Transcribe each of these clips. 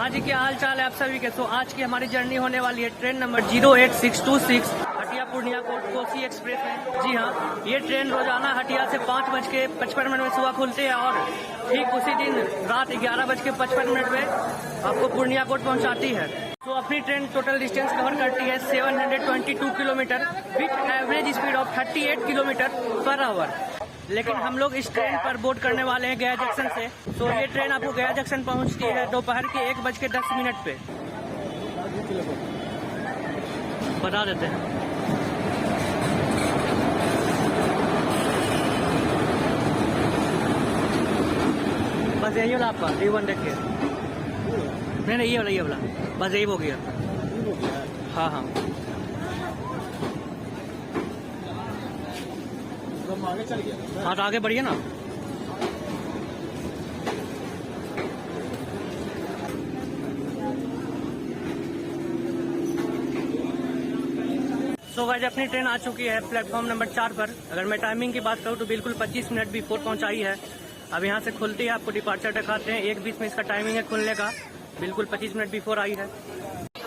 हाँ जी, क्या हाल चाल है आप सभी के। तो आज की हमारी जर्नी होने वाली है train number 08626 Hatia Purnia Kosi express में। जी हाँ, ये ट्रेन रोजाना हटिया से 5:55 में सुबह खुलती है और ठीक उसी दिन रात 11:55 में आपको पूर्णिया कोट पहुंचाती है। तो अपनी ट्रेन टोटल डिस्टेंस कवर करती है 722 kilometre with average speed of 38 kilometre per hour. लेकिन हम लोग इस ट्रेन पर बोर्ड करने वाले हैं गया जंक्शन से। तो ये ट्रेन आपको गया जंक्शन पहुंचती है दोपहर के 1:10 पे। बता देते हैं। बस यही वाला आपका D1 देखिए। नहीं ये वाला बस यही हो गया। हाँ आगे चल गया। हाँ तो आगे बढ़िए ना। तो गाइस अपनी ट्रेन आ चुकी है प्लेटफॉर्म नंबर 4 पर। अगर मैं टाइमिंग की बात करूँ तो बिल्कुल 25 मिनट बिफोर पहुंचाई है। अब यहाँ से खुलती है, आपको डिपार्चर दिखाते हैं। 1:20 में इसका टाइमिंग है खुलने का, बिल्कुल 25 मिनट बिफोर आई है।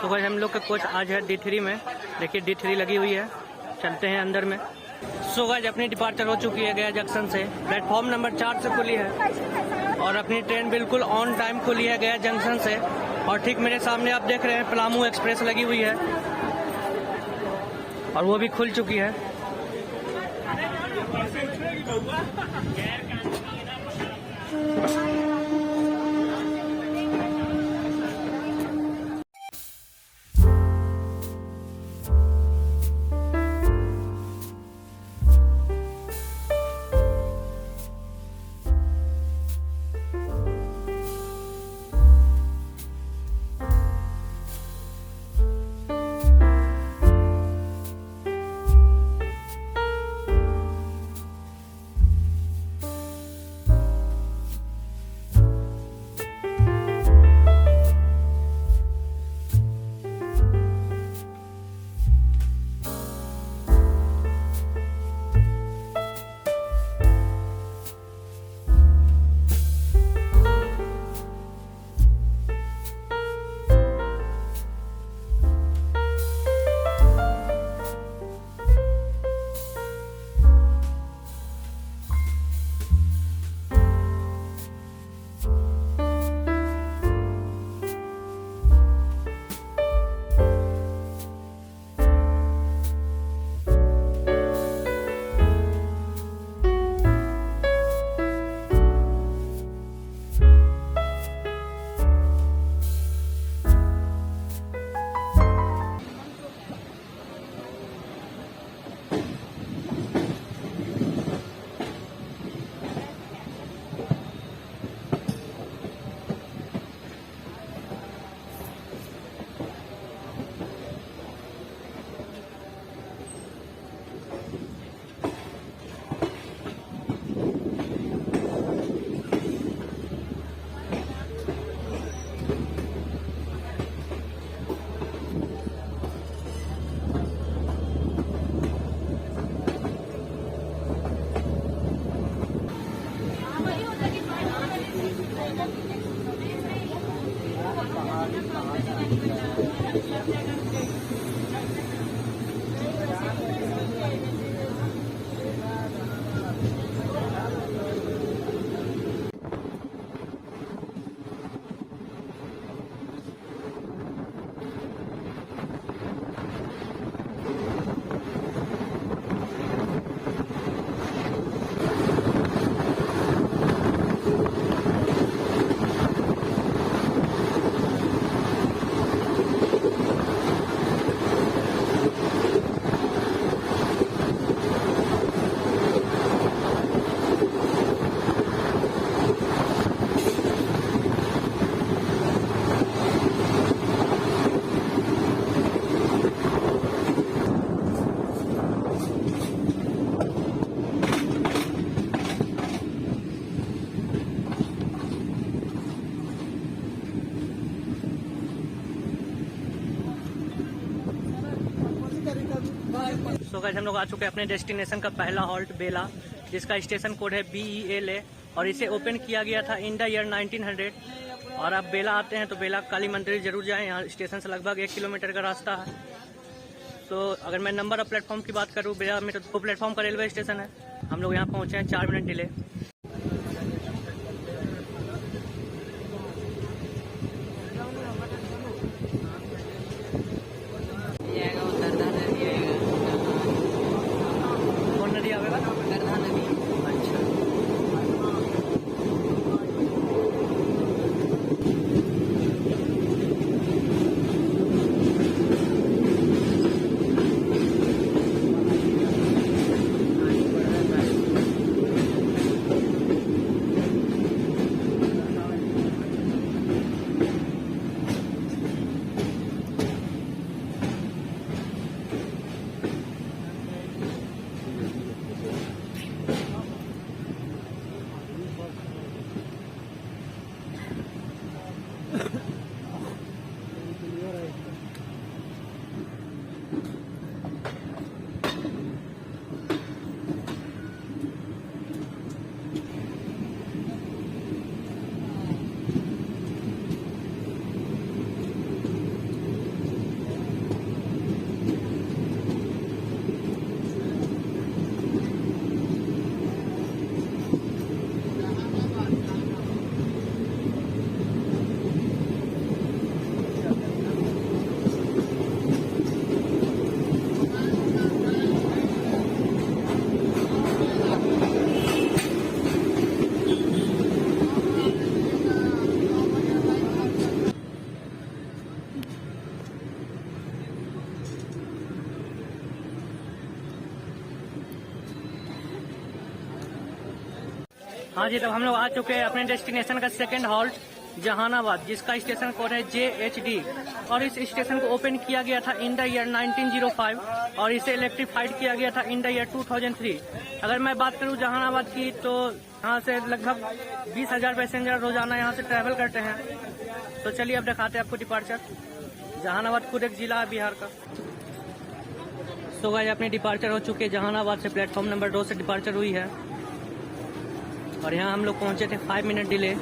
तो गाइस हम लोग का कोच आज है D3 में। देखिए D3 लगी हुई है, चलते हैं अंदर में। सो गाइस अपनी डिपार्चर हो चुकी है गया जंक्शन से। प्लेटफॉर्म नंबर 4 से खुली है और अपनी ट्रेन बिल्कुल ऑन टाइम खुली है गया जंक्शन से। और ठीक मेरे सामने आप देख रहे हैं पलामू एक्सप्रेस लगी हुई है और वो भी खुल चुकी है। सो गाइस हम लोग आ चुके हैं अपने डेस्टिनेशन का पहला हॉल्ट बेला, जिसका स्टेशन कोड है BELA और इसे ओपन किया गया था इन द ईयर 1900 और आप बेला आते हैं तो बेला काली मंदिर जरूर जाएं, यहाँ स्टेशन से लगभग 1 किलोमीटर का रास्ता है। तो अगर मैं नंबर ऑफ प्लेटफॉर्म की बात करूँ, बेला में तो 2 प्लेटफॉर्म का रेलवे स्टेशन है। हम लोग यहाँ पहुँचे हैं 4 मिनट डिले। कौन नदी आवेगा? करधा नदी। अच्छा, हाँ जी, तब हम लोग आ चुके हैं अपने डेस्टिनेशन का सेकंड हॉल्ट जहानाबाद, जिसका स्टेशन कोड है JHD। और इस स्टेशन को ओपन किया गया था इन द ईयर 1905 और इसे इलेक्ट्रीफाइड किया गया था इन द ईयर 2003। अगर मैं बात करूँ जहानाबाद की, तो यहाँ से लगभग 20,000 पैसेंजर रोजाना यहाँ से ट्रैवल करते हैं। तो चलिए अब दिखाते हैं आपको डिपार्चर। जहानाबाद खुद एक जिला है बिहार का। सो गाइस, अपने डिपार्चर हो चुके हैं जहानाबाद से। प्लेटफॉर्म नंबर 2 से डिपार्चर हुई है और यहाँ हम लोग पहुंचे थे 5 मिनट डिले।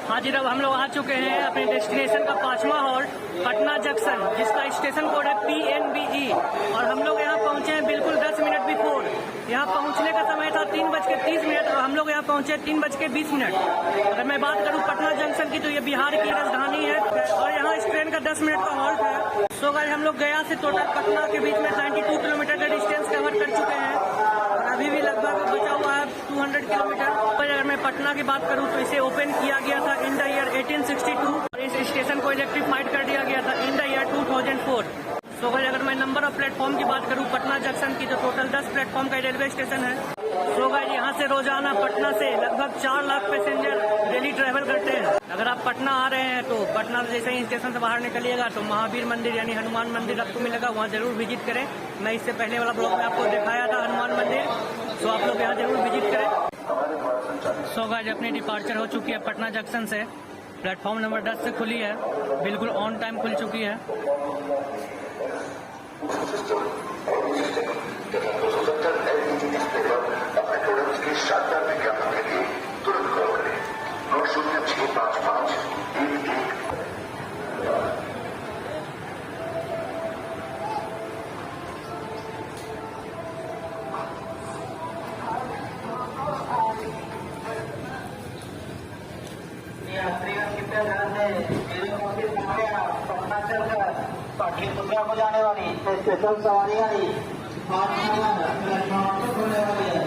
हाँ जी, अब हम लोग आ चुके हैं अपने डेस्टिनेशन का 5वां हॉल्ट पटना जंक्शन, जिसका स्टेशन कोड है PNBE। और हम लोग यहाँ पहुंचे हैं बिल्कुल 10 मिनट बिफोर। यहाँ पहुंचने का समय था 3:30 और हम लोग यहाँ पहुंचे 3:20। अगर मैं बात करूँ पटना जंक्शन की, तो ये बिहार की राजधानी है और यहाँ इस ट्रेन का 10 मिनट का हॉल्ट है। सो गाइस, हम लोग गया से टोटल पटना के बीच में 92 किलोमीटर का डिस्टेंस कवर कर चुके हैं और अभी भी लगभग बचा हुआ है 200 किलोमीटर। पर अगर मैं पटना की बात करूं तो इसे ओपन किया गया था इन द ईयर 1862 और इस स्टेशन को इलेक्ट्रीफाइड कर दिया गया था in the year 2004। So guys, अगर मैं नंबर ऑफ प्लेटफॉर्म की बात करूं पटना जंक्शन की, तो टोटल 10 प्लेटफॉर्म का रेलवे स्टेशन है। सो गाइस, यहाँ से रोजाना पटना से लगभग 4 लाख पैसेंजर डेली ट्रैवल करते हैं। अगर आप पटना आ रहे हैं तो पटना जैसे ही स्टेशन से बाहर निकलिएगा तो महावीर मंदिर यानी हनुमान मंदिर आपको मिलेगा, वहाँ जरूर विजिट करें। मैं इससे पहले वाला ब्लॉग में आपको दिखाया था हनुमान मंदिर, तो आप लोग यहाँ जरूर विजिट करें। सो गाइस, अपनी डिपार्चर हो चुकी है पटना जंक्शन से। प्लेटफॉर्म नंबर 10 से खुली है, बिल्कुल ऑन टाइम खुल चुकी है। अपने प्रोडक्ट्स के शानदार विज्ञापन के लिए तुरंत कॉल करें 9065511। पाटलिपुत्रा को जाने वाली स्पेशल सवारी वाली प्लेटफॉर्म से खुलने वाली है।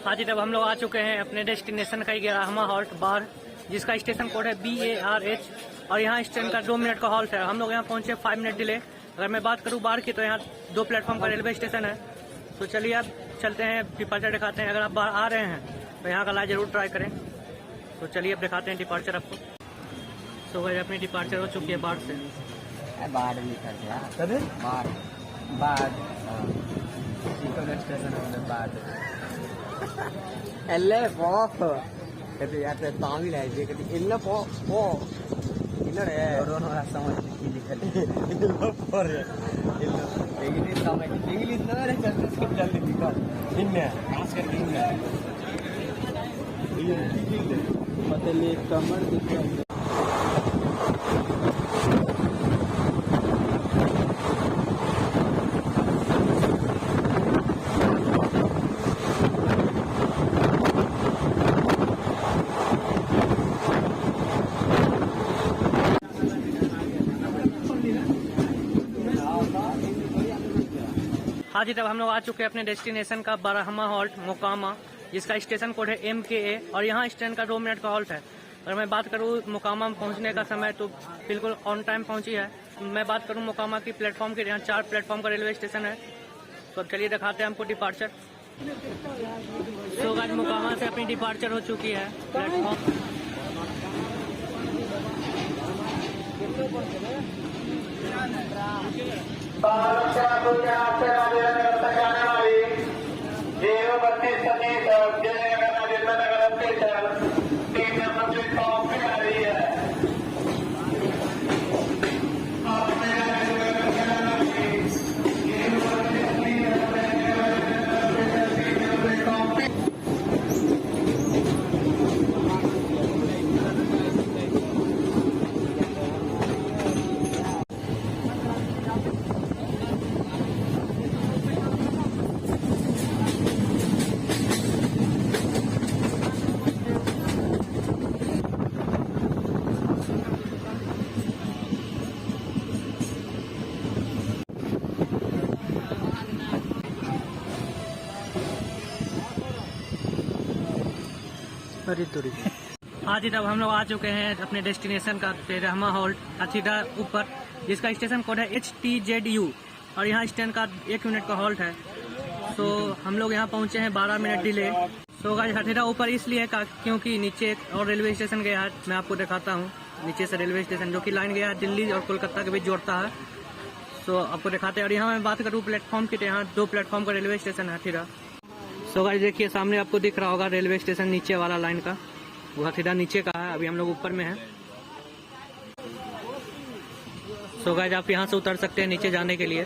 हाँ जी, तब हम लोग आ चुके हैं अपने डेस्टिनेशन का 11वां हॉल्ट बार, जिसका स्टेशन कोड है BARH और यहाँ इस ट्रेन का 2 मिनट का हॉल्ट है। हम लोग यहाँ पहुँचे 5 मिनट डिले। अगर मैं बात करूँ बार की, तो यहाँ 2 प्लेटफॉर्म का रेलवे स्टेशन है। तो चलिए अब चलते हैं, डिपार्चर दिखाते हैं। अगर आप बाहर आ रहे हैं तो यहाँ का लाइव जरूर ट्राई करें। तो चलिए अब दिखाते हैं डिपार्चर आपको। सो भाई, अपनी डिपार्चर हो चुकी है बाढ़ से। बाढ़ भी कर दिया बाढ़ स्टेशन बाढ़ Elle può kati ate taami lai je kati illa po illa re dono sama kili kati illa por illa english sama english na re chatti se jaldi dikha inne खास करके inne ये मतलब कमर दिखा। हाँ जी, तब हम लोग आ चुके हैं अपने डेस्टिनेशन का 12वां हॉल्ट मोकामा, जिसका स्टेशन कोड है MKA और यहाँ इस ट्रेन का 2 मिनट का हॉल्ट है। अगर मैं बात करूँ मोकामा में पहुँचने का समय, तो बिल्कुल ऑन टाइम पहुँची है। मैं बात करूँ मोकामा की प्लेटफॉर्म की, यहाँ 4 प्लेटफॉर्म का रेलवे स्टेशन है। तो अब चलिए दिखाते हैं हमको डिपार्चर। तो आज मोकामा से अपनी डिपार्चर हो चुकी है प्लेटफॉर्म। जाने वाली 032 जयनगर अरे दूरी। हाँ जी, तब हम लोग आ चुके हैं अपने डेस्टिनेशन का तेरहवां हॉल्ट हथीडा ऊपर, जिसका स्टेशन कोड है HTZU और यहाँ स्टैंड का 1 मिनट का हॉल्ट है। तो हम लोग यहाँ पहुँचे हैं 12 मिनट डिले। सो गाइस हथीडा ऊपर इसलिए क्योंकि नीचे एक और रेलवे स्टेशन गया है, मैं आपको दिखाता हूँ। नीचे से रेलवे स्टेशन जो कि लाइन गया है दिल्ली और कोलकाता के बीच जोड़ता है, तो आपको दिखाते हैं। और यहाँ मैं बात करूँ प्लेटफॉर्म की, तो यहाँ 2 प्लेटफॉर्म का रेलवे स्टेशन है हथीडा। सो गाइस देखिए सामने आपको दिख रहा होगा रेलवे स्टेशन नीचे वाला लाइन का, वो हथीडा नीचे का है। अभी हम लोग ऊपर में है। सो गाइस आप यहाँ से उतर सकते हैं नीचे जाने के लिए।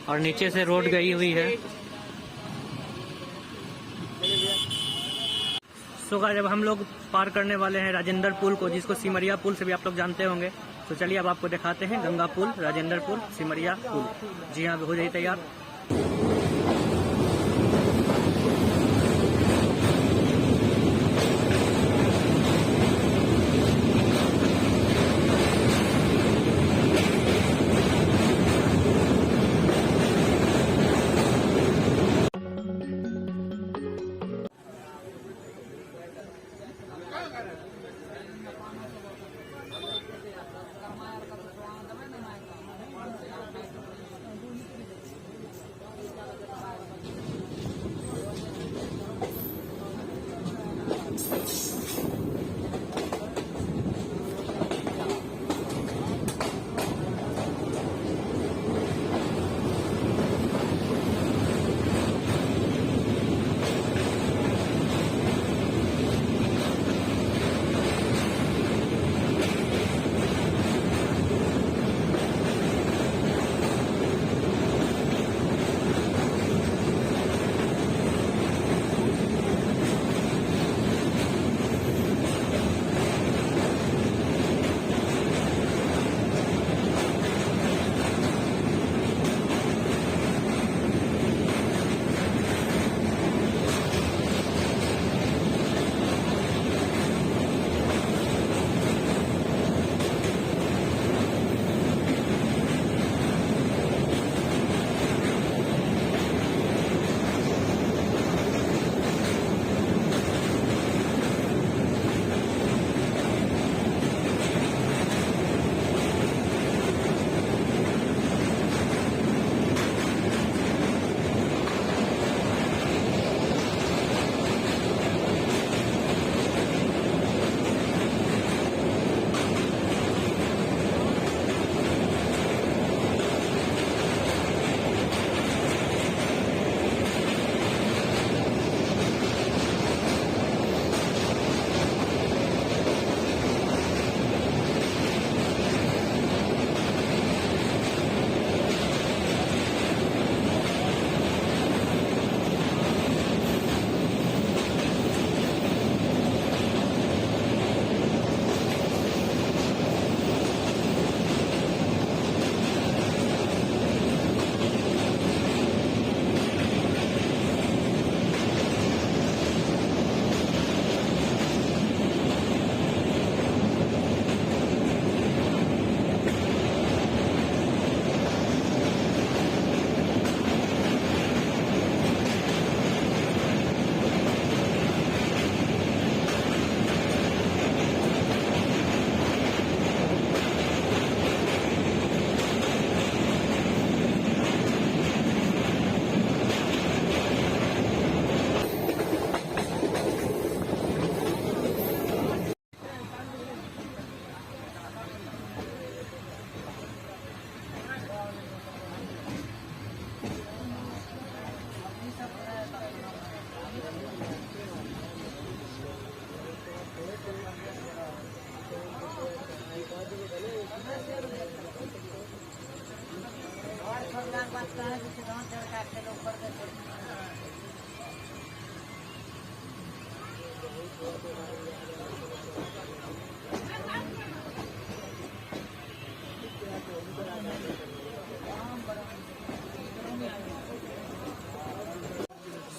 और नीचे से रोड गई हुई है। सो गाइस अब हम लोग पार करने वाले हैं राजेंद्र पुल को, जिसको सिमरिया पुल से भी आप लोग जानते होंगे। तो चलिए अब आपको दिखाते हैं गंगा पुल, राजेंद्र पुल, सिमरिया पुल। जी हाँ, हो जाइए तैयार।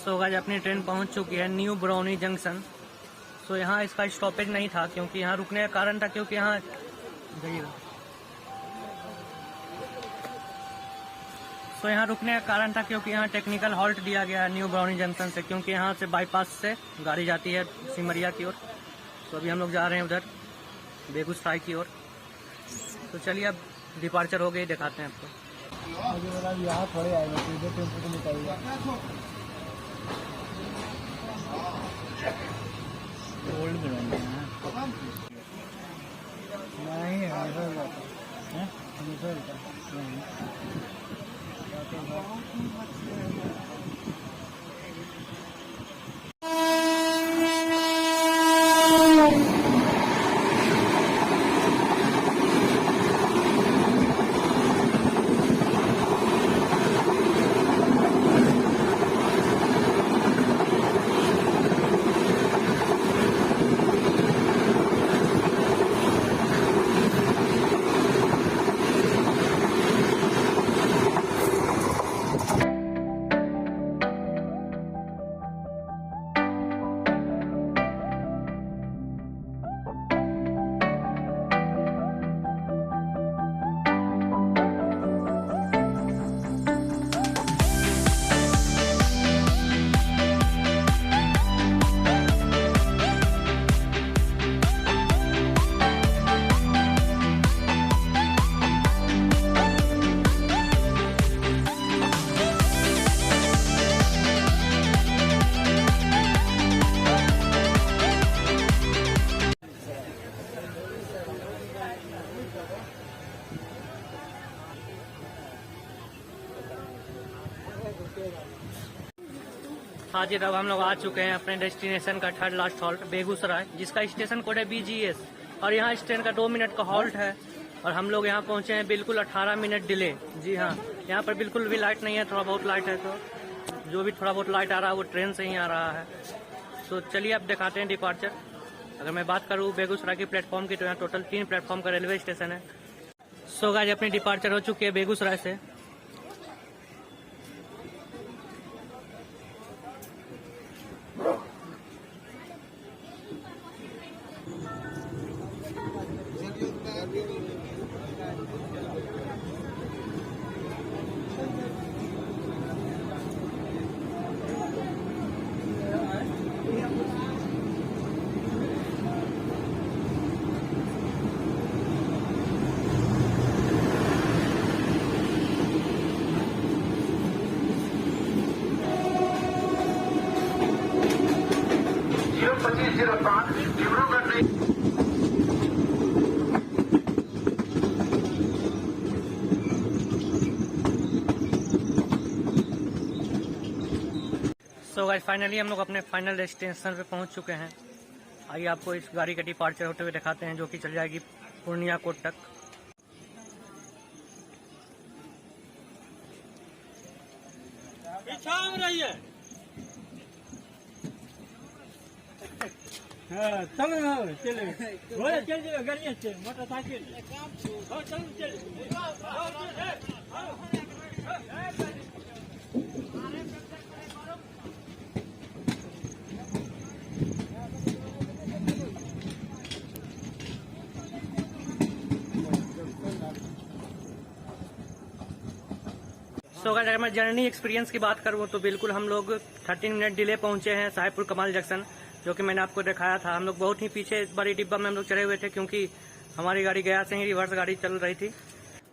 सो गाइस अपनी ट्रेन पहुंच चुकी है न्यू ब्राउनी जंक्शन। सो यहाँ इसका स्टॉपेज नहीं था क्योंकि यहाँ रुकने का कारण था क्योंकि यहाँ यहाँ रुकने का कारण था क्योंकि यहाँ टेक्निकल हॉल्ट दिया गया है न्यू ब्राउनी जंक्शन से, क्योंकि यहाँ से बाईपास से गाड़ी जाती है सिमरिया की ओर। तो अभी हम लोग जा रहे हैं उधर बेगूसराय की ओर। तो चलिए अब डिपार्चर हो गई, दिखाते हैं आपको। यहाँ थोड़े आएगा सीधे टेम्पो को निकालेगा। ओल्ड नहीं हाँ जी, अब हम लोग आ चुके हैं अपने डेस्टिनेशन का थर्ड लास्ट हॉल्ट बेगूसराय, जिसका स्टेशन कोड है BGS। और यहाँ इस ट्रेन का 2 मिनट का हॉल्ट है और हम लोग यहाँ पहुँचे हैं बिल्कुल 18 मिनट डिले। जी हाँ, यहाँ पर बिल्कुल भी लाइट नहीं है, थोड़ा बहुत लाइट है। तो जो भी थोड़ा बहुत लाइट आ रहा है वो ट्रेन से ही आ रहा है। तो चलिए अब दिखाते हैं डिपार्चर। अगर मैं बात करूँ बेगूसराय के प्लेटफॉर्म की, तो यहाँ टोटल 3 प्लेटफॉर्म का रेलवे स्टेशन है। सो गाइस अपनी डिपार्चर हो चुकी है बेगूसराय से। सो गाइस फाइनली हम लोग अपने फाइनल डेस्टिनेशन पे पहुंच चुके हैं। आइए आपको इस गाड़ी का डिपार्चर होते हुए दिखाते हैं, जो कि चल जाएगी पूर्णिया कोट तक। चलो चलो गाड़ी मोटरसाइकिल सो गाइस अगर मैं जर्नी एक्सपीरियंस की बात करूँ तो बिल्कुल हम लोग 13 मिनट डिले पहुंचे हैं साहेबपुर कमाल जंक्शन, जो कि मैंने आपको दिखाया था। हम लोग बहुत ही पीछे बड़ी डिब्बा में हम लोग चढ़े हुए थे, क्योंकि हमारी गाड़ी गया से ही रिवर्स गाड़ी चल रही थी।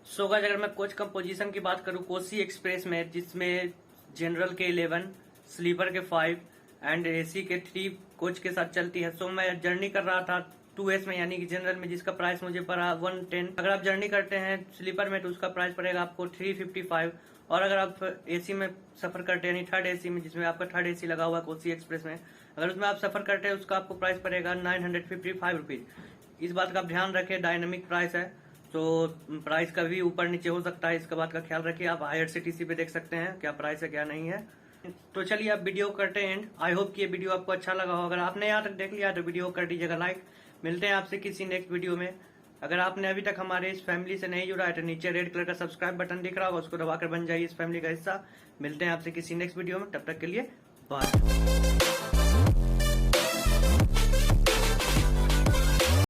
सो गाइस अगर मैं कोच कंपोजिशन की बात करूँ कोसी एक्सप्रेस में, जिसमें जनरल के 11, स्लीपर के 5 एंड AC के 3 कोच के साथ चलती है। सो मैं जर्नी कर रहा था 2S में, यानी कि जनरल में, जिसका प्राइस मुझे पड़ा 110। अगर आप जर्नी करते हैं स्लीपर में तो उसका प्राइस पड़ेगा आपको 355। और अगर आप AC में सफर करते हैं, यानी थर्ड AC में, जिसमें आपका थर्ड AC लगा हुआ है कोसी एक्सप्रेस में, अगर उसमें आप सफर करते हैं उसका आपको प्राइस पड़ेगा 955 रुपीज। इस बात का आप ध्यान रखें, डायनामिक प्राइस है तो प्राइस का भी ऊपर नीचे हो सकता है, इसका बात का ख्याल रखिए। आप IRCTC पे देख सकते हैं क्या प्राइस है क्या नहीं है। तो चलिए आप वीडियो करते हैं एंड। आई होप कि ये वीडियो आपको अच्छा लगा हो। अगर आपने यहाँ तक देख लिया तो वीडियो कर दीजिएगा लाइक। मिलते हैं आपसे किसी नेक्स्ट वीडियो में। अगर आपने अभी तक हमारे इस फैमिली से नहीं जुड़ा है तो नीचे रेड कलर का सब्सक्राइब बटन दिख रहा होगा, उसको दबाकर बन जाइए इस फैमिली का हिस्सा। मिलते हैं आपसे किसी नेक्स्ट वीडियो में, तब तक के लिए बाय।